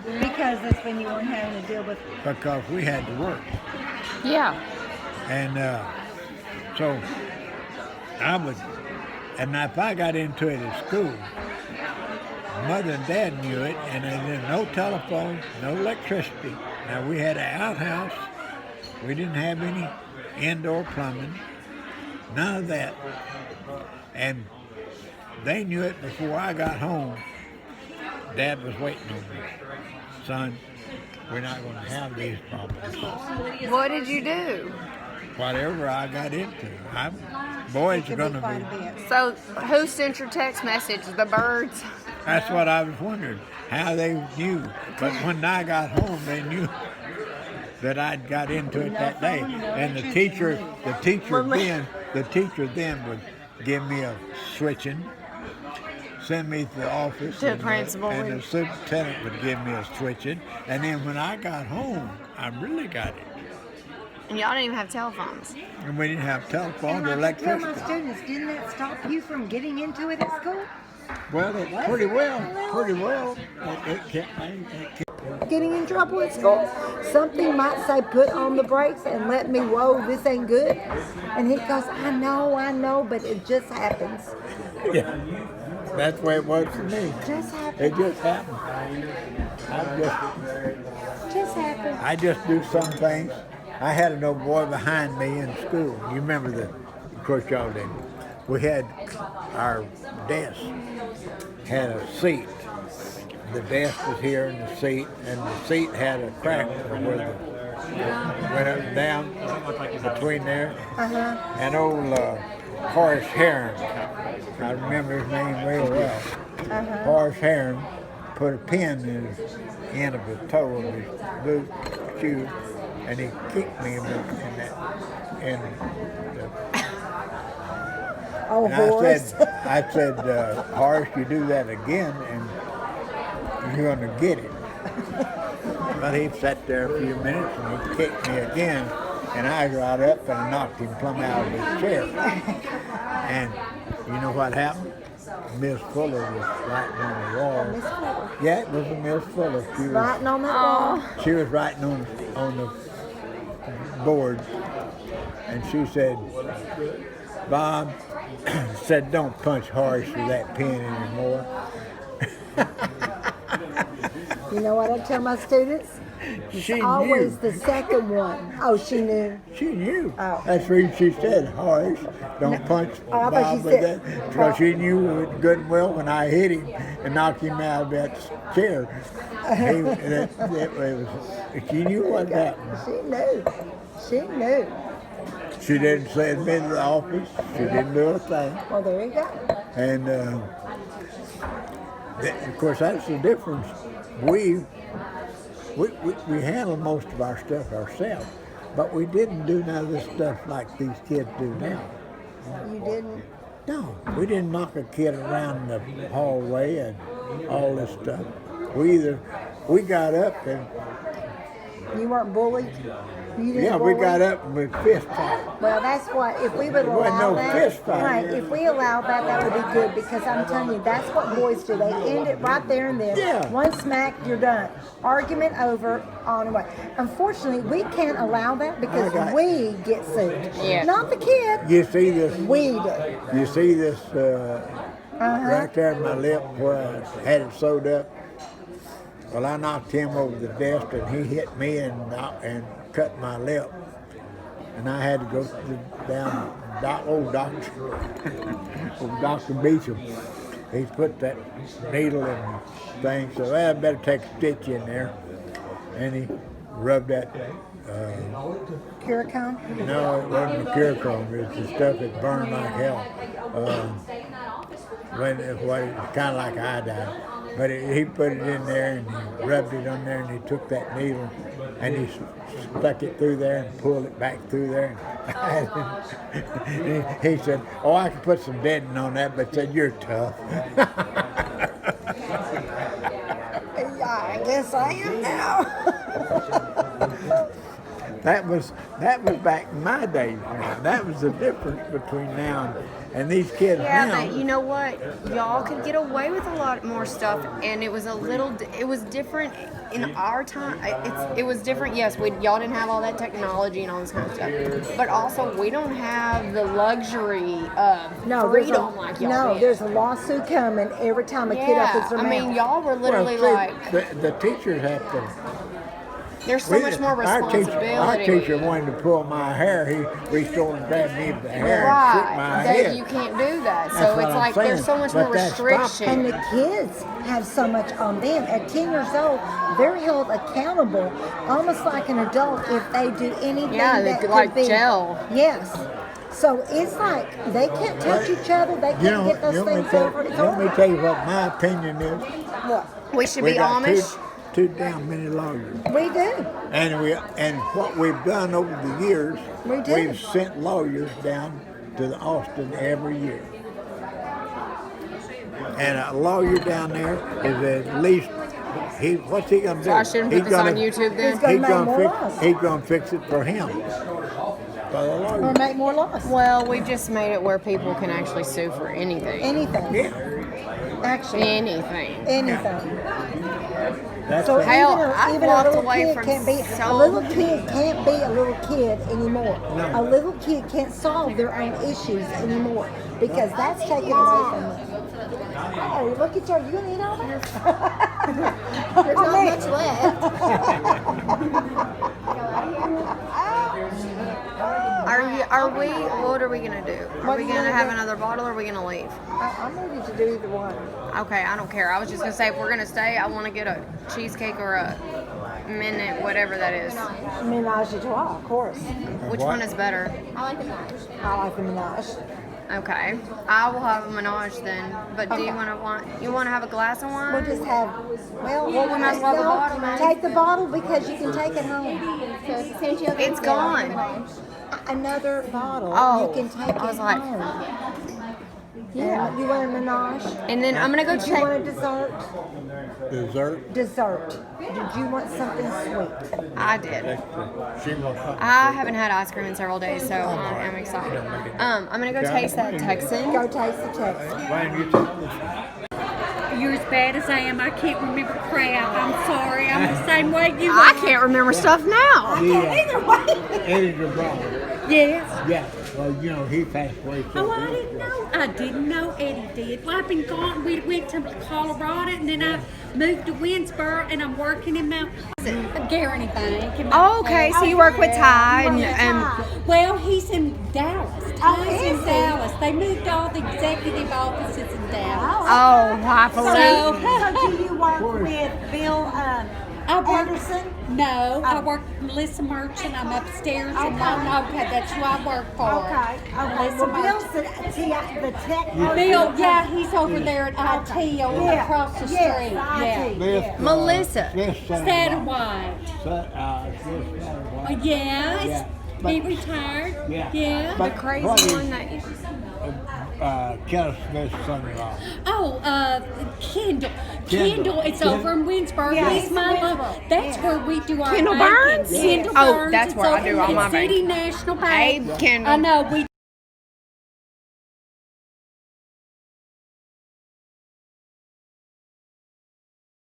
Because that's when you weren't having to deal with. because we had to work. Yeah. And so I would, and if I got into it at school, Mother and Dad knew it, and there was no telephone, no electricity. Now, we had an outhouse. We didn't have any indoor plumbing, none of that. And they knew it before I got home. Dad was waiting on me. Son, we're not going to have these problems. What did you do? Whatever I got into, boys are going to Quite a be. bit. So, who sent your text message? The birds? That's what I was wondering, how they knew. But when I got home, they knew that I'd got into it that day. And the teacher then would give me a switching, send me to the office, To the and principal. and the superintendent would give me a switching. And then when I got home, I really got it. And y'all didn't even have telephones. And we didn't have telephone And or I tell my electricity. students, didn't that stop you from getting into it at school? Well, pretty well. It kept me. Getting in trouble at school? Something might say put on the brakes and let me, whoa, this ain't good. And he goes, I know, but it just happens. Yeah, that's the way it was for me. It just happens. It just happened. Just happens. I just do some things. I had an old boy behind me in school. You remember of course y'all didn't. We had our desk had a seat. The desk was here in the seat had a crack where the went up and down between there. And old Horace Heron, I remember his name very well. Horace Heron put a pin in his end of the toe of his boot shoe, and he kicked me in that. Oh, And Horace. I said, Horace, you do that again, and you're going to get it. But he sat there a few minutes, and he kicked me again, and I got up and I knocked him plumb out of his chair. And you know what happened? Miss Fuller was writing on the wall. Miss Fuller. Yeah, it was a Miss Fuller. She was Writing on that wall. she was writing on the board, and she said, Bob said, don't punch Horace with that pen anymore. You know what I tell my students? It's She always knew. the second one. Oh, she knew. She knew. Oh. That's the reason she said, Horace, don't punch Oh, I thought Bob she with said- that. Because she knew good and well when I hit him and knocked him out of that chair. She knew what happened. She knew. She knew. She didn't send me to the office. She didn't do a thing. Well, there you go. And of course, that's the difference. We handle most of our stuff ourselves, but we didn't do none of this stuff like these kids do now. You didn't. No, we didn't knock a kid around the hallway and all this stuff. We got up and You weren't bullied. You didn't yeah, we bully? got up and we fist fight. Well, that's what, if we would There wasn't allow no that, fist fight. right, if we allow that, that would be good, because I'm telling you, that's what boys do. They end it right there and then. Yeah. One smack, you're done. Argument over, on and away. Unfortunately, we can't allow that because we get sued. Yeah. Not the kid. You see this? We do. You see this right there in my lip where I had it sewed up? Well, I knocked him over the desk and he hit me and cut my lip. And I had to go down old Dr. Beecham. He put that needle in the thing, so well, I better take a stitch in there. And he rubbed that, Curacone? no, it wasn't the Curacone, it was the stuff that burned like hell. When it was kind of like iodine. But he put it in there and he rubbed it on there and he took that needle and he stuck it through there and pulled it back through there. He said, oh, I can put some deadening on that, but said, you're tough. Yeah, I guess I am now. That was back in my days. Now. That was the difference between now and these kids Yeah, now. but you know what? Y'all could get away with a lot more stuff, and it was it was different in our time. It was different. Yes, y'all didn't have all that technology and all this kind of stuff, but also we don't have the luxury of freedom like y'all did. there's a lawsuit coming every time a kid opens their I mouth. mean, y'all were literally the teachers have to. there's so much more responsibility. Our teacher wanted to pull my hair. He reached over and grabbed me by the hair and shook my Right, head. you can't do that. That's So what it's I'm like saying. there's so much But more that stopped. restriction. And the kids have so much on them. At 10 years old, they're held accountable, almost like an adult, if they do anything that could like be. jail. Yes. So it's like they can't touch each other. They can't get those things over. It's Let me over. tell you what my opinion is. What? We should We be got Amish. too damn many lawyers. We do. And what we've done over the years, We do. we've sent lawyers down to the Austin every year. And a lawyer down there is at least what's he gonna do? So I shouldn't put this on YouTube then? He's gonna make more fix, laws. he's gonna fix it for him. For the lawyer. Or make more laws. Well, we just made it where people can actually sue for anything. Anything. Yeah. Actually. Anything. Anything. That's So right. Hell, even I've even a walked little away kid from can't be so a little kid can't be a little kid anymore. No. A little kid can't solve their own issues anymore because that's taken away from them. Oh, look at you! You gonna eat all that? There's not much left. Are we? What are we gonna do? Are we gonna have another bottle, or are we gonna leave? I'm ready to do either one. Okay, I don't care. I was just gonna say if we're gonna stay, I want to get a cheesecake or a minute, whatever that is. Menage a trois, of course. Which one is better? I like the mash. I like the menage. Okay, I will have a menage then. But do you want to have a glass of wine? We'll just have, well, we might as well have a bottle, man. Take the bottle because you can take it home. So since you It's gone. Another bottle. Oh, You can take I was it like- home. Yeah. You want a menage? And then I'm gonna go Did you want a check. dessert? Dessert. Dessert. Did you want something sweet? I did. She wants something. I haven't had ice cream in several days, so I'm excited. I'm gonna go taste that Texan. Go taste the Texas. Why don't you take this? You're as bad as I am. I can't remember crap. I'm sorry. I'm the same way you I are. can't remember stuff now. Eddie's your brother. Yes. Yeah. Well, you know, he passed away. So Oh, I didn't know. I didn't know Eddie did. Well, I've been gone. We went to Colorado, and then I moved to Winsboro, and I'm working in Mount Guarantee Bank. in Mount Oh, okay, so you work with Ty and Well, he's in Dallas. Ty's in Dallas. They moved all the executive offices in Dallas. oh, hopefully. So do you work with Bill I work. Anderson? No, I work with Melissa Merchant. I'm upstairs, and okay, that's who I work for. Melissa Merchant. The tech. Bill, yeah, he's over there at IT across the street. Yeah. Melissa. Satterwhite. Yes, Yeah, he retired. Yeah. The crazy one that you... Kenneth Smith's son-in-law. Oh, Kendall. Kendall, it's over in Winsboro. He's my love. That's where we do our Kendall banking. Burns? Kendall Oh, Burns. that's It's where I over do all in my City banking. National Bank. Abe Kendall. I know. We